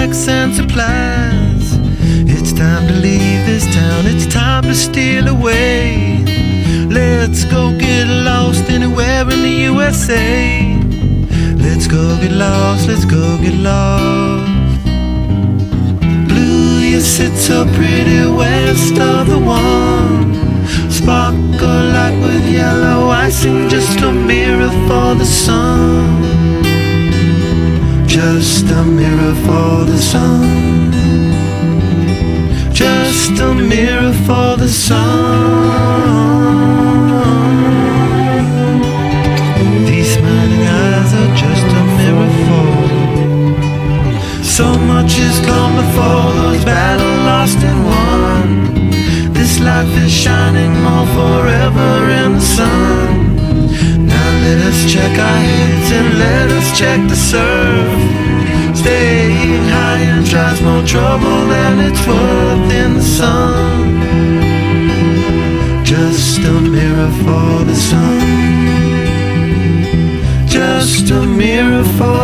snacks and supplies. It's time to leave this town, it's time to steal away. Let's go get lost anywhere in the USA. Let's go get lost, let's go get lost. Blue, you sit so pretty west of the one. Sparkle like with yellow icing, just a mirror for the sun. Just a mirror for the sun. Just a mirror for the sun. These smiling eyes are just a mirror for them. So much has come before, those battles lost and won. This life is shining more forever in the sun. Now let us check our heads and let us check the surf. Staying high and tries more trouble than it's worth in the sun. Just a mirror for the sun. Just a mirror for